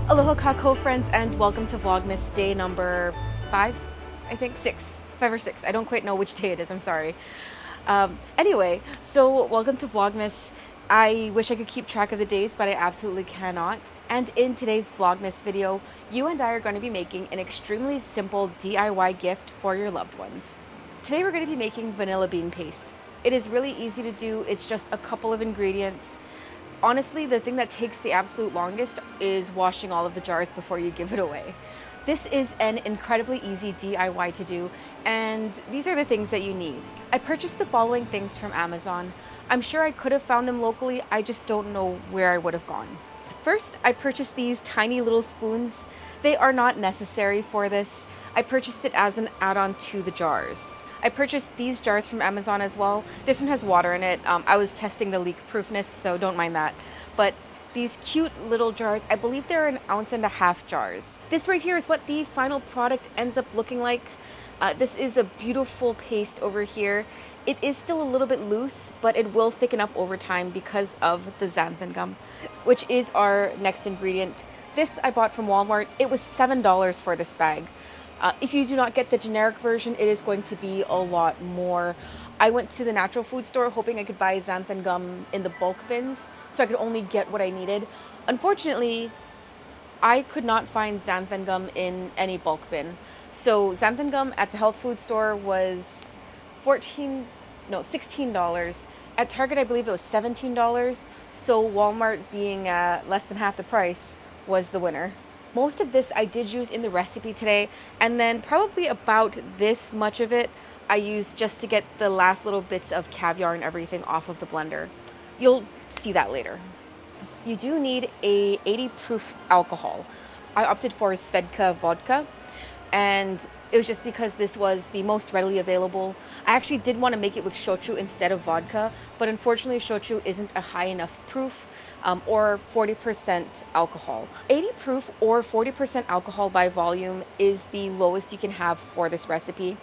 Aloha kako friends, and welcome to Vlogmas day number 5, I think 6, 5 or 6. I don't quite know which day it is, I'm sorry. Anyway, so welcome to Vlogmas. I wish I could keep track of the days, but I absolutely cannot. And in today's Vlogmas video, you and I are going to be making an extremely simple DIY gift for your loved ones. Today we're going to be making vanilla bean paste. It is really easy to do. It's just a couple of ingredients. Honestly, the thing that takes the absolute longest is washing all of the jars before you give it away. This is an incredibly easy DIY to do, and these are the things that you need. I purchased the following things from Amazon. I'm sure I could have found them locally, I just don't know where I would have gone. First, I purchased these tiny little spoons. They are not necessary for this. I purchased it as an add-on to the jars. I purchased these jars from Amazon as well. This one has water in it. I was testing the leak proofness, so don't mind that. But these cute little jars, I believe they're 1.5 ounce jars. This right here is what the final product ends up looking like. This is a beautiful paste over here. It is still a little bit loose, but it will thicken up over time because of the xanthan gum, which is our next ingredient. This I bought from Walmart. It was $7 for this bag. If you do not get the generic version, it is going to be a lot more. I went to the natural food store hoping I could buy xanthan gum in the bulk bins, so I could only get what I needed. Unfortunately, I could not find xanthan gum in any bulk bin. So xanthan gum at the health food store was $16. At Target, I believe it was $17. So Walmart, being less than half the price, was the winner. Most of this I did use in the recipe today, and then probably about this much of it I used just to get the last little bits of caviar and everything off of the blender. You'll see that later. You do need a 80 proof alcohol. I opted for Svedka vodka, and it was just because this was the most readily available. I actually did want to make it with shochu instead of vodka, but unfortunately shochu isn't a high enough proof. Or 40% alcohol. 80 proof or 40% alcohol by volume is the lowest you can have for this recipe.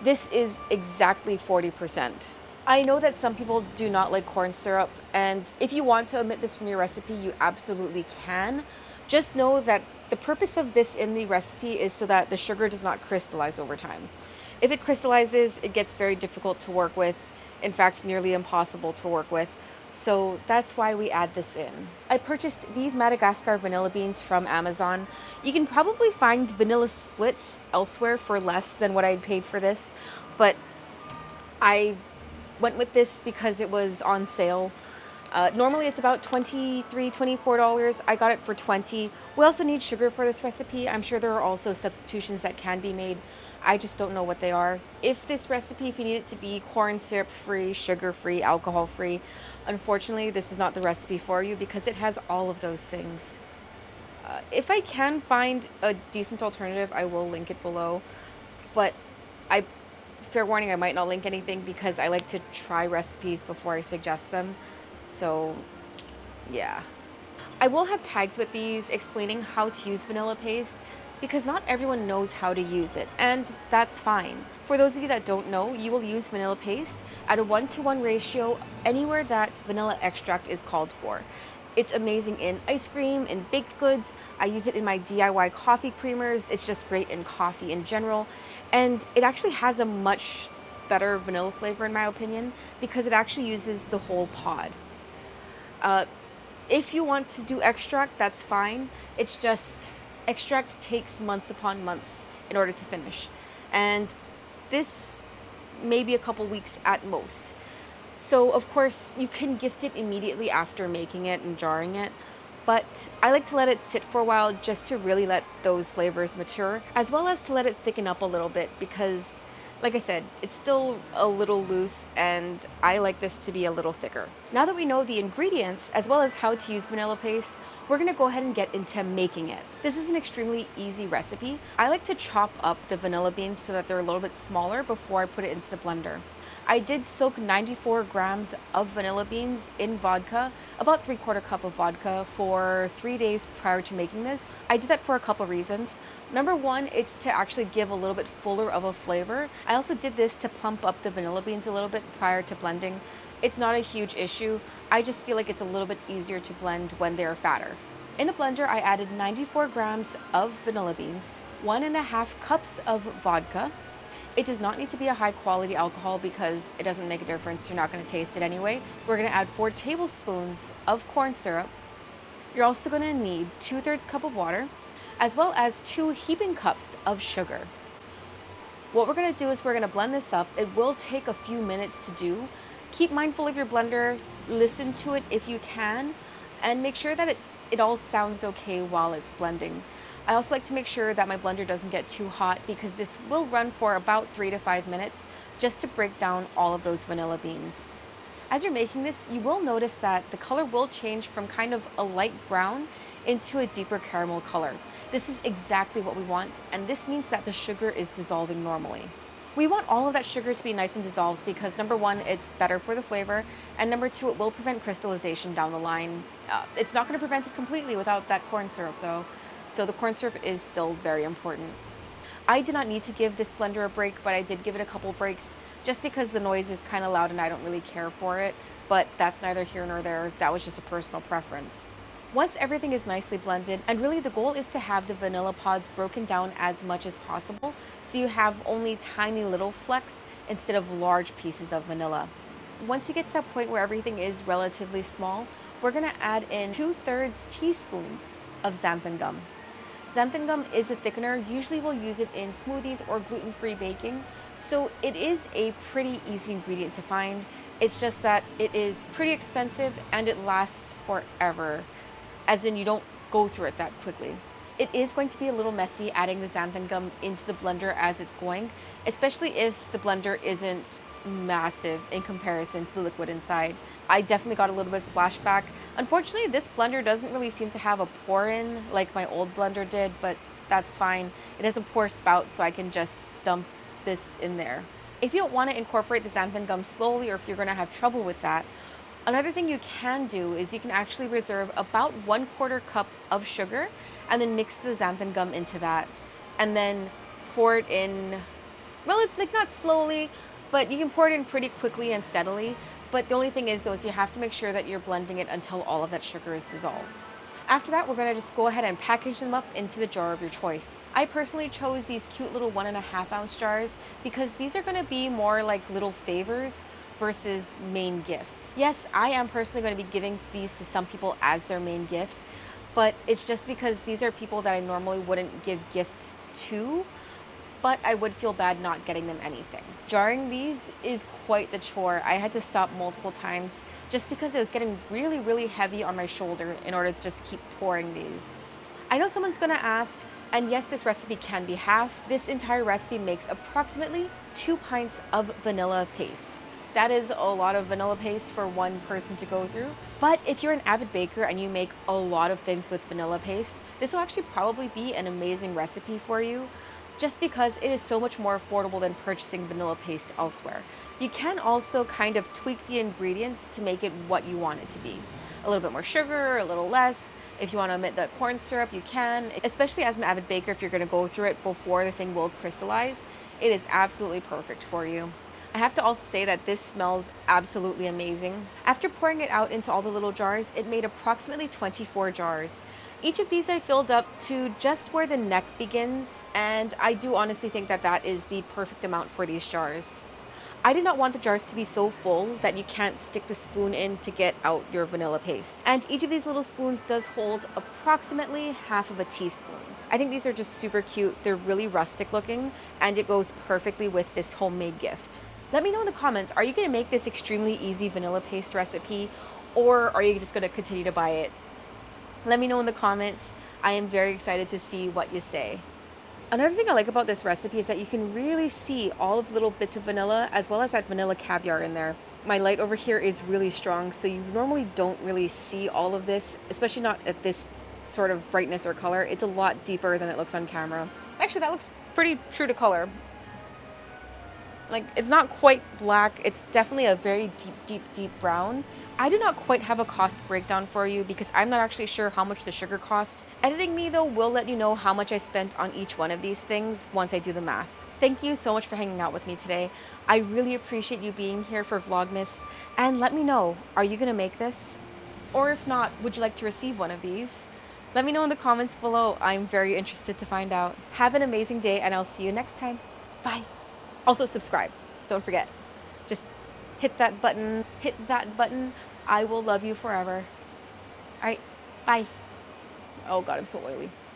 This is exactly 40%. I know that some people do not like corn syrup, and if you want to omit this from your recipe, you absolutely can. Just know that the purpose of this in the recipe is so that the sugar does not crystallize over time. If it crystallizes, it gets very difficult to work with. In fact, nearly impossible to work with. So that's why we add this in. I purchased these Madagascar vanilla beans from Amazon. You can probably find vanilla splits elsewhere for less than what I paid for this, but I went with this because it was on sale. Normally it's about $23, $24. I got it for $20. We also need sugar for this recipe. I'm sure there are also substitutions that can be made. I just don't know what they are. If this recipe, if you need it to be corn syrup free, sugar free, alcohol free, unfortunately this is not the recipe for you because it has all of those things. If I can find a decent alternative, I will link it below, but fair warning, I might not link anything because I like to try recipes before I suggest them. So yeah. I will have tags with these explaining how to use vanilla paste, because not everyone knows how to use it, and that's fine. For those of you that don't know, you will use vanilla paste at a 1-to-1 ratio anywhere that vanilla extract is called for. It's amazing in ice cream, in baked goods. I use it in my DIY coffee creamers. It's just great in coffee in general, and it actually has a much better vanilla flavor in my opinion because it actually uses the whole pod. If you want to do extract, that's fine. It's just extract takes months upon months in order to finish, and this may be a couple weeks at most. So of course you can gift it immediately after making it and jarring it, but I like to let it sit for a while just to really let those flavors mature, as well as to let it thicken up a little bit because, like I said, it's still a little loose and I like this to be a little thicker. Now that we know the ingredients as well as how to use vanilla paste, we're going to go ahead and get into making it. This is an extremely easy recipe. I like to chop up the vanilla beans so that they're a little bit smaller before I put it into the blender. I did soak 94 grams of vanilla beans in vodka, about 3/4 cup of vodka, for 3 days prior to making this. I did that for a couple reasons. Number one, it's to actually give a little bit fuller of a flavor. I also did this to plump up the vanilla beans a little bit prior to blending. It's not a huge issue. I just feel like it's a little bit easier to blend when they're fatter. In the blender, I added 94 grams of vanilla beans, 1.5 cups of vodka. It does not need to be a high quality alcohol because it doesn't make a difference. You're not going to taste it anyway. We're going to add 4 tablespoons of corn syrup. You're also going to need 2/3 cup of water, as well as 2 heaping cups of sugar. What we're going to do is we're going to blend this up. It will take a few minutes to do. Keep mindful of your blender, listen to it if you can, and make sure that it all sounds okay while it's blending. I also like to make sure that my blender doesn't get too hot because this will run for about 3 to 5 minutes just to break down all of those vanilla beans. As you're making this, you will notice that the color will change from kind of a light brown into a deeper caramel color. This is exactly what we want, and this means that the sugar is dissolving normally. We want all of that sugar to be nice and dissolved because number one, it's better for the flavor, and number two, it will prevent crystallization down the line. It's not going to prevent it completely without that corn syrup though, so the corn syrup is still very important. I did not need to give this blender a break, but I did give it a couple breaks just because the noise is kind of loud and I don't really care for it, but that's neither here nor there. That was just a personal preference. Once everything is nicely blended, and really the goal is to have the vanilla pods broken down as much as possible so you have only tiny little flecks instead of large pieces of vanilla. Once you get to that point where everything is relatively small, we're going to add in 2/3 teaspoons of xanthan gum. Xanthan gum is a thickener. Usually we'll use it in smoothies or gluten-free baking, so it is a pretty easy ingredient to find. It's just that it is pretty expensive and it lasts forever, as in you don't go through it that quickly. It is going to be a little messy adding the xanthan gum into the blender as it's going, especially if the blender isn't massive in comparison to the liquid inside. I definitely got a little bit of splashback. Unfortunately, this blender doesn't really seem to have a pour in like my old blender did, but that's fine. It has a pour spout, so I can just dump this in there. If you don't want to incorporate the xanthan gum slowly, or if you're going to have trouble with that, another thing you can do is you can actually reserve about 1/4 cup of sugar and then mix the xanthan gum into that and then pour it in, well, it's like not slowly, but you can pour it in pretty quickly and steadily. But the only thing is though, is you have to make sure that you're blending it until all of that sugar is dissolved. After that, we're going to just go ahead and package them up into the jar of your choice. I personally chose these cute little 1.5 ounce jars because these are going to be more like little favors versus main gifts. Yes, I am personally going to be giving these to some people as their main gift, but it's just because these are people that I normally wouldn't give gifts to, but I would feel bad not getting them anything. Jarring these is quite the chore. I had to stop multiple times just because it was getting really, really heavy on my shoulder in order to just keep pouring these. I know someone's going to ask, and yes, this recipe can be halved. This entire recipe makes approximately 2 pints of vanilla paste. That is a lot of vanilla paste for one person to go through. But if you're an avid baker and you make a lot of things with vanilla paste, this will actually probably be an amazing recipe for you, just because it is so much more affordable than purchasing vanilla paste elsewhere. You can also kind of tweak the ingredients to make it what you want it to be. A little bit more sugar, a little less. If you want to omit the corn syrup, you can. Especially as an avid baker, if you're going to go through it before the thing will crystallize, it is absolutely perfect for you. I have to also say that this smells absolutely amazing. After pouring it out into all the little jars, it made approximately 24 jars. Each of these I filled up to just where the neck begins, and I do honestly think that that is the perfect amount for these jars. I did not want the jars to be so full that you can't stick the spoon in to get out your vanilla paste. And each of these little spoons does hold approximately half of a teaspoon. I think these are just super cute. They're really rustic looking, and it goes perfectly with this homemade gift. Let me know in the comments, are you going to make this extremely easy vanilla paste recipe, or are you just going to continue to buy it? Let me know in the comments. I am very excited to see what you say. Another thing I like about this recipe is that you can really see all of the little bits of vanilla as well as that vanilla caviar in there. My light over here is really strong, so you normally don't really see all of this, especially not at this sort of brightness or color. It's a lot deeper than it looks on camera. Actually, that looks pretty true to color. Like, it's not quite black. It's definitely a very deep brown. I do not quite have a cost breakdown for you because I'm not actually sure how much the sugar cost. Editing me though will let you know how much I spent on each one of these things once I do the math. Thank you so much for hanging out with me today. I really appreciate you being here for Vlogmas, and let me know, are you gonna make this? Or if not, would you like to receive one of these? Let me know in the comments below. I'm very interested to find out. Have an amazing day, and I'll see you next time. Bye. Also subscribe. Don't forget. Just hit that button. Hit that button. I will love you forever. All right. Bye. Oh God, I'm so oily.